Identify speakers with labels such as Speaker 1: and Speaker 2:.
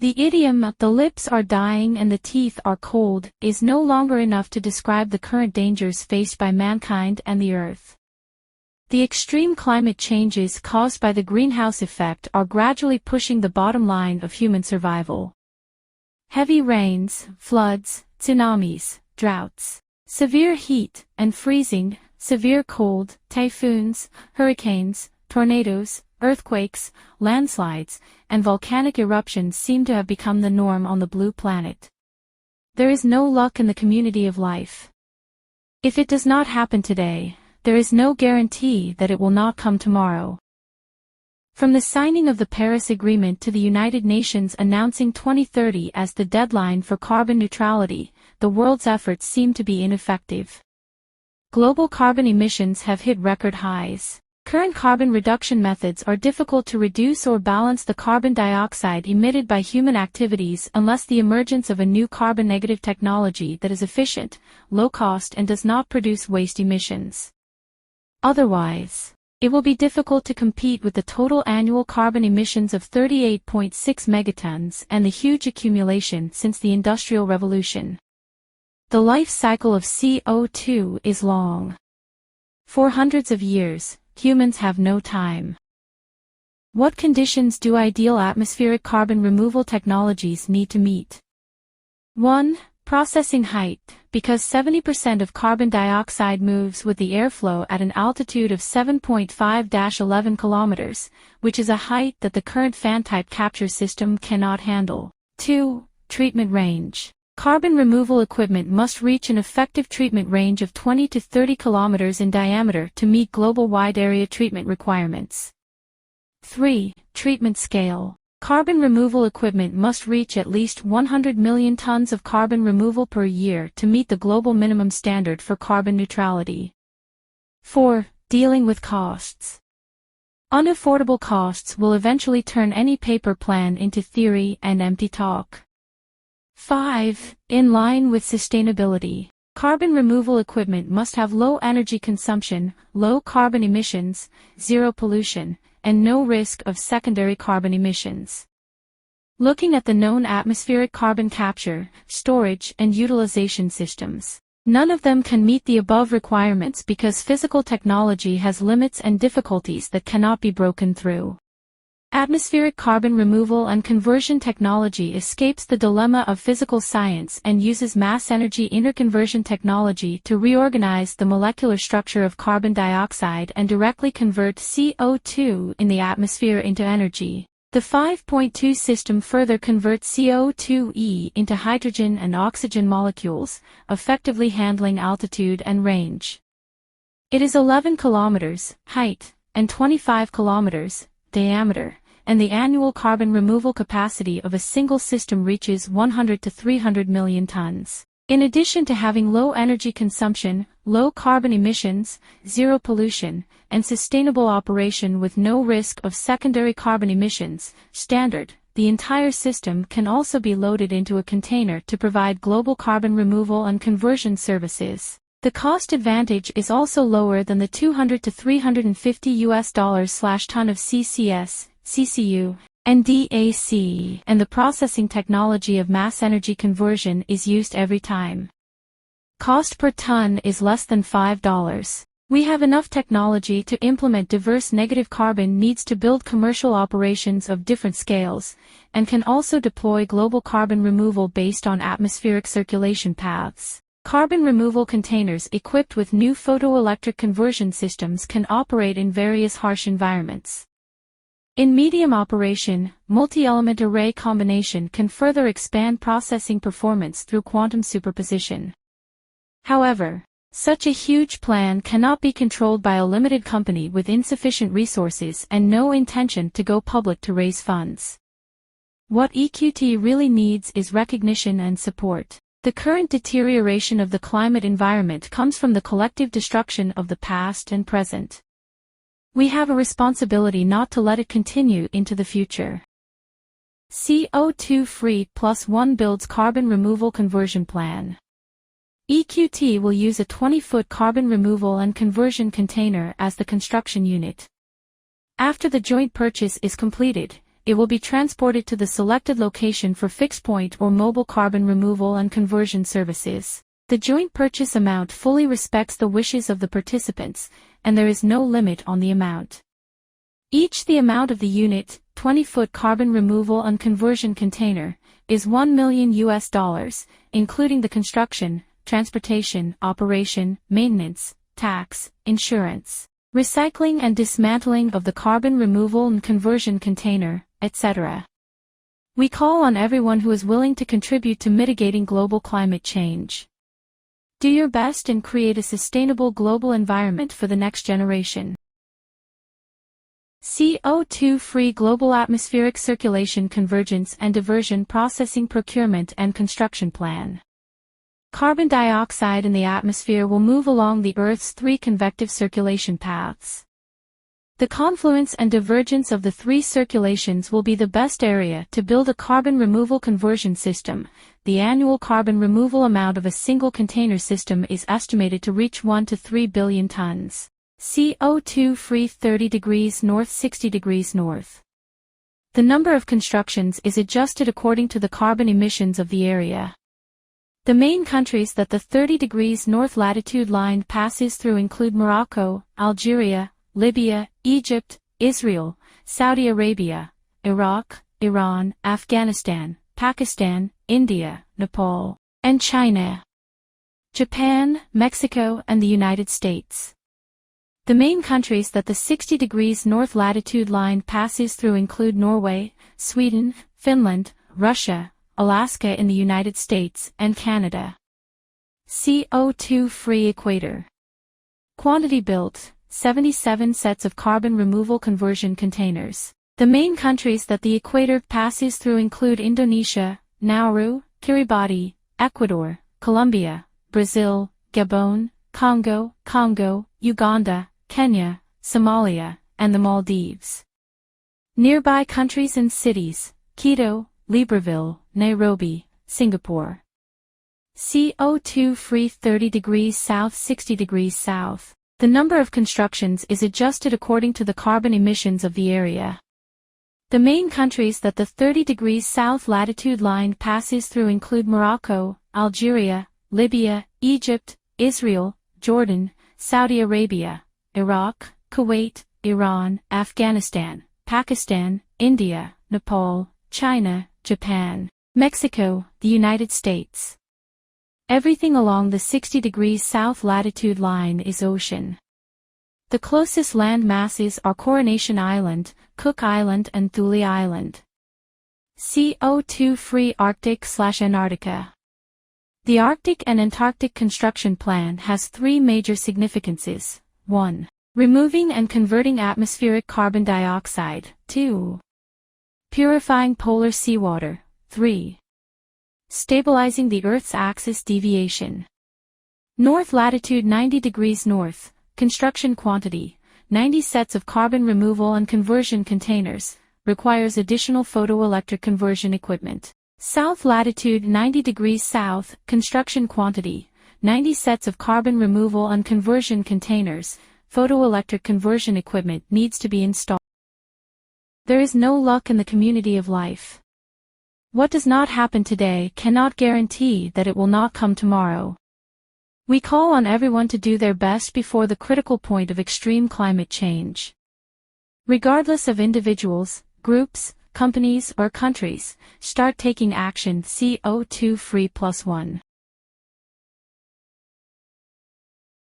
Speaker 1: The idiom, "the lips are dying and the teeth are cold," is no longer enough to describe the current dangers faced by mankind and the Earth. The extreme climate changes caused by the greenhouse effect are gradually pushing the bottom line of human survival. Heavy rains, floods, tsunamis, droughts, severe heat and freezing, severe cold, typhoons, hurricanes, tornadoes, earthquakes, landslides, and volcanic eruptions seem to have become the norm on the blue planet. There is no luck in the community of life. If it does not happen today, there is no guarantee that it will not come tomorrow. From the signing of the Paris Agreement to the United Nations announcing 2030 as the deadline for carbon neutrality, the world's efforts seem to be ineffective. Global carbon emissions have hit record highs. Current carbon reduction methods are difficult to reduce or balance the carbon dioxide emitted by human activities unless the emergence of a new carbon-negative technology that is efficient, low-cost and does not produce waste emissions. Otherwise, it will be difficult to compete with the total annual carbon emissions of 38.6 megatons and the huge accumulation since the Industrial Revolution. The life cycle of CO2 is long. For hundreds of years, humans have no time. What conditions do ideal atmospheric carbon removal technologies need to meet? 1. Processing height, because 70% of carbon dioxide moves with the airflow at an altitude of 7.5-11 kilometers, which is a height that the current fan-type capture system cannot handle. 2. Treatment range. Carbon removal equipment must reach an effective treatment range of 20 to 30 kilometers in diameter to meet global wide area treatment requirements. 3. Treatment scale. Carbon removal equipment must reach at least 100 million tons of carbon removal per year to meet the global minimum standard for carbon neutrality. 4. Dealing with costs. Unaffordable costs will eventually turn any paper plan into theory and empty talk. 5. In line with sustainability. Carbon removal equipment must have low energy consumption, low carbon emissions, zero pollution, and no risk of secondary carbon emissions. Looking at the known atmospheric carbon capture, storage, and utilization systems, none of them can meet the above requirements because physical technology has limits and difficulties that cannot be broken through. Atmospheric carbon removal and conversion technology escapes the dilemma of physical science and uses mass energy interconversion technology to reorganize the molecular structure of carbon dioxide and directly convert CO2 in the atmosphere into energy. The 5.2 system further converts CO2e into hydrogen and oxygen molecules, effectively handling altitude and range. It is 11 kilometers height and 25 kilometers diameter, and the annual carbon removal capacity of a single system reaches 100 to 300 million tons. In addition to having low energy consumption, low carbon emissions, zero pollution, and sustainable operation with no risk of secondary carbon emissions, standard, the entire system can also be loaded into a container to provide global carbon removal and conversion services. The cost advantage is also lower than the $200 to $350/ton of CCS, CCU, and DAC, and the processing technology of mass energy conversion is used every time. Cost per ton is less than $5. We have enough technology to implement diverse negative carbon needs to build commercial operations of different scales, and can also deploy global carbon removal based on atmospheric circulation paths. Carbon removal containers equipped with new photoelectric conversion systems can operate in various harsh environments. In medium operation, multi-element array combination can further expand processing performance through quantum superposition. However, such a huge plan cannot be controlled by a limited company with insufficient resources and no intention to go public to raise funds. What EQT really needs is recognition and support. The current deterioration of the climate environment comes from the collective destruction of the past and present. We have a responsibility not to let it continue into the future. CO2 FREE+1 builds carbon removal conversion plan. EQT will use a 20-foot carbon removal and conversion container as the construction unit. After the joint purchase is completed, it will be transported to the selected location for fixed-point or mobile carbon removal and conversion services. The joint purchase amount fully respects the wishes of the participants, and there is no limit on the amount. The amount of the unit, 20-foot carbon removal and conversion container, is $1 million, including the construction, transportation, operation, maintenance, tax, insurance, recycling and dismantling of the carbon removal and conversion container, etc. We call on everyone who is willing to contribute to mitigating global climate change. Do your best and create a sustainable global environment for the next generation. CO2-free global atmospheric circulation convergence and diversion processing procurement and construction plan. Carbon dioxide in the atmosphere will move along the Earth's three convective circulation paths. The confluence and divergence of the three circulations will be the best area to build a carbon removal conversion system. The annual carbon removal amount of a single container system is estimated to reach 1 to 3 billion tons. CO2 free 30 degrees north 60 degrees north. The number of constructions is adjusted according to the carbon emissions of the area. The main countries that the 30 degrees north latitude line passes through include Morocco, Algeria, Libya, Egypt, Israel, Saudi Arabia, Iraq, Iran, Afghanistan, Pakistan, India, Nepal, and China, Japan, Mexico, and the United States. The main countries that the 60 degrees north latitude line passes through include Norway, Sweden, Finland, Russia, Alaska in the United States, and Canada. CO2-free equator. Quantity built, 77 sets of carbon removal conversion containers. The main countries that the equator passes through include Indonesia, Nauru, Kiribati, Ecuador, Colombia, Brazil, Gabon, Congo, Uganda, Kenya, Somalia, and the Maldives. Nearby countries and cities: Quito, Libreville, Nairobi, Singapore. CO2-free 30 degrees south 60 degrees south. The number of constructions is adjusted according to the carbon emissions of the area. The main countries that the 30 degrees south latitude line passes through include Morocco, Algeria, Libya, Egypt, Israel, Jordan, Saudi Arabia, Iraq, Kuwait, Iran, Afghanistan, Pakistan, India, Nepal, China, Japan, Mexico, the United States. Everything along the 60 degrees south latitude line is ocean. The closest land masses are Coronation Island, Cook Island, and Thule Island. CO2-free Arctic/Antarctica. The Arctic and Antarctic construction plan has three major significances. 1. Removing and converting atmospheric carbon dioxide. 2. Purifying polar seawater. 3. Stabilizing the Earth's axis deviation. North latitude 90 degrees north. Construction quantity, 90 sets of carbon removal and conversion containers, requires additional photoelectric conversion equipment. South latitude 90 degrees south, construction quantity, 90 sets of carbon removal and conversion containers, photoelectric conversion equipment needs to be installed. There is no luck in the community of life. What does not happen today cannot guarantee that it will not come tomorrow. We call on everyone to do their best before the critical point of extreme climate change. Regardless of individuals, groups, companies, or countries, start taking action. CO2 FREE+1.